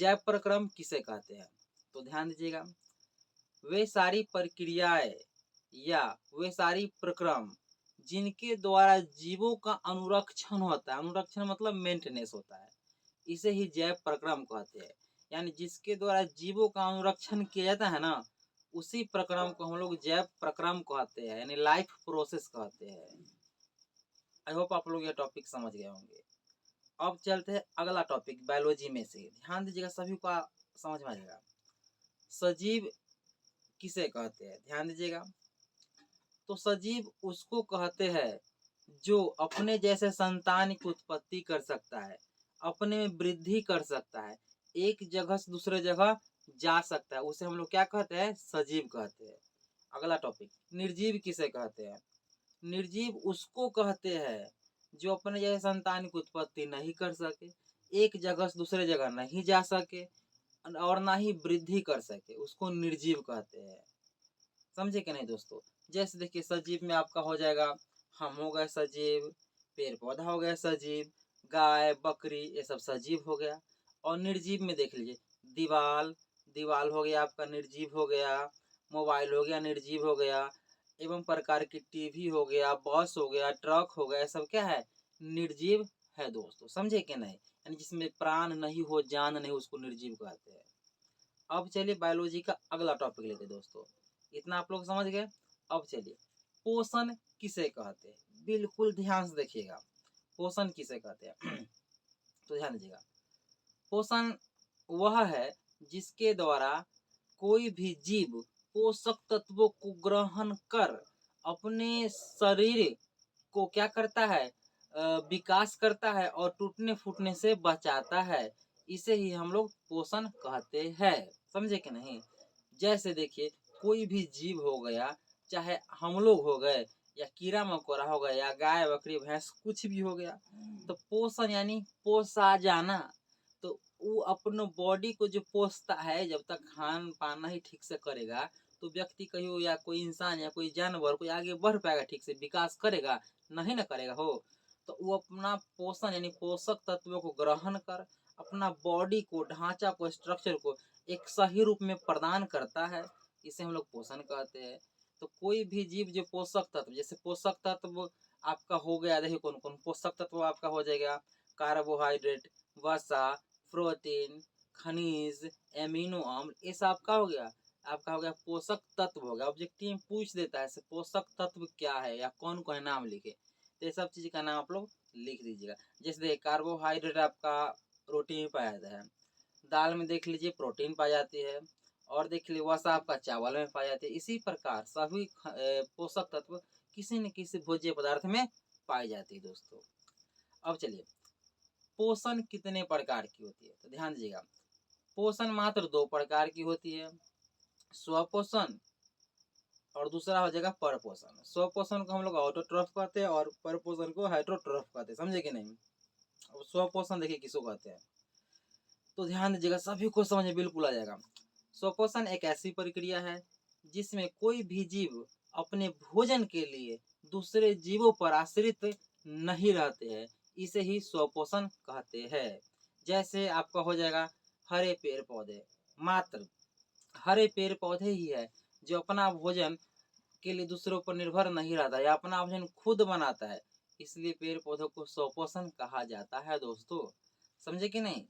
जैव प्रक्रम किसे कहते हैं? तो ध्यान दीजिएगा, वे सारी प्रक्रियाएं या वे सारी प्रक्रम जिनके द्वारा जीवों का अनुरक्षण होता है, अनुरक्षण मतलब मेंटेनेंस होता है, इसे ही जैव प्रक्रम कहते हैं। यानी जिसके द्वारा जीवों का अनुरक्षण किया जाता है ना, उसी प्रक्रम को हम लोग जैव प्रक्रम कहते हैं, यानी लाइफ प्रोसेस कहते हैं। आई होप आप लोग ये टॉपिक समझ गए होंगे। अब चलते हैं अगला टॉपिक बायोलॉजी में से। ध्यान दीजिएगा, सभी का समझ में आएगा। सजीव किसे कहते हैं? ध्यान दीजिएगा, तो सजीव उसको कहते हैं जो अपने जैसे संतान की उत्पत्ति कर सकता है, अपने में वृद्धि कर सकता है, एक जगह से दूसरे जगह जा सकता है, उसे हम लोग क्या कहते हैं? सजीव कहते हैं। अगला टॉपिक, निर्जीव किसे कहते हैं? निर्जीव उसको कहते हैं जो अपने जैसे संतान की उत्पत्ति नहीं कर सके, एक जगह से दूसरे जगह नहीं जा सके और ना ही वृद्धि कर सके, उसको निर्जीव कहते हैं। समझे कि नहीं दोस्तों? जैसे देखिए, सजीव में आपका हो जाएगा, हम हो गए सजीव, पेड़ पौधा हो गया सजीव, गाय बकरी ये सब सजीव हो गया। और निर्जीव में देख लीजिए, दीवाल दीवाल हो गया आपका, निर्जीव हो गया, मोबाइल हो गया, निर्जीव हो गया, एवं प्रकार की टीवी हो गया, बस हो गया, ट्रक हो गया, सब क्या है? निर्जीव है दोस्तों। समझे कि नहीं? यानी जिसमें प्राण नहीं हो, जान नहीं, उसको निर्जीव कहते हैं। अब चलिए बायोलॉजी का अगला टॉपिक लेते दोस्तों। इतना आप लोग समझ गए। अब चलिए, पोषण किसे कहते हैं? बिल्कुल ध्यान से देखिएगा, पोषण किसे कहते हैं? तो ध्यान दीजिएगा, पोषण वह है जिसके द्वारा कोई भी जीव पोषक तत्वों को ग्रहण कर अपने शरीर को क्या करता है? विकास करता है और टूटने फूटने से बचाता है। इसे ही हम लोग पोषण कहते हैं। समझे कि नहीं? जैसे देखिए, कोई भी जीव हो गया, चाहे हम लोग हो गए या कीड़ा मकोड़ा हो गया या गाय बकरी भैंस कुछ भी हो गया, तो पोषण यानी पोसा जाना। तो वो अपने बॉडी को जो पोसता है, जब तक खान पान नहीं ठीक से करेगा तो व्यक्ति कहियो या कोई इंसान या कोई जानवर कोई आगे बढ़ पाएगा, ठीक से विकास करेगा? नहीं ना करेगा हो। तो वो अपना पोषण यानी पोषक तत्वों को ग्रहण कर अपना बॉडी को, ढांचा को, स्ट्रक्चर को एक सही रूप में प्रदान करता है, इसे हम लोग पोषण कहते हैं। तो कोई भी जीव जो पोषक तत्व, जैसे पोषक तत्व आपका हो गया, देखिए कौन कौन पोषक तत्व आपका हो जाएगा? कार्बोहाइड्रेट, वसा, प्रोटीन, खनिज, एमिनो अम्ल, ये सब आपका हो गया। आपका हो गया पोषक तत्व हो गया। ऑब्जेक्टिव में पूछ देता है पोषक तत्व क्या है या कौन कौन है, नाम लिखे। तो ये सब चीज का नाम आप लोग लिख दीजिएगा। जैसे देखिए, कार्बोहाइड्रेट आपका रोटी में पाया जाता है, दाल में देख लीजिए प्रोटीन पाई जाती है, और देख लीजिए वसा आपका चावल में पाई जाती है। इसी प्रकार सभी पोषक तत्व किसी न किसी भोज्य पदार्थ में पाई जाती है दोस्तों। अब चलिए, पोषण कितने प्रकार की होती है? तो ध्यान दीजिएगा, पोषण मात्र दो प्रकार की होती है, स्वपोषण और दूसरा हो जाएगा परपोषण। स्वपोषण को हम लोग ऑटोट्रॉफ कहते हैं और परपोषण को हेटेरोट्रॉफ कहते हैं। समझे कि नहीं? अब स्वपोषण देखिए किसको कहते हैं, तो ध्यान दीजिएगा, सभी को समझ में बिल्कुल आ जाएगा। स्वपोषण एक ऐसी प्रक्रिया है जिसमें कोई भी जीव अपने भोजन के लिए दूसरे जीवों पर आश्रित नहीं रहते हैं, इसे ही स्वपोषण कहते हैं। जैसे आपका हो जाएगा हरे पेड़ पौधे, मात्र हरे पेड़ पौधे ही है जो अपना भोजन के लिए दूसरों पर निर्भर नहीं रहता या अपना भोजन खुद बनाता है, इसलिए पेड़ पौधों को स्वपोषण कहा जाता है दोस्तों। समझे कि नहीं?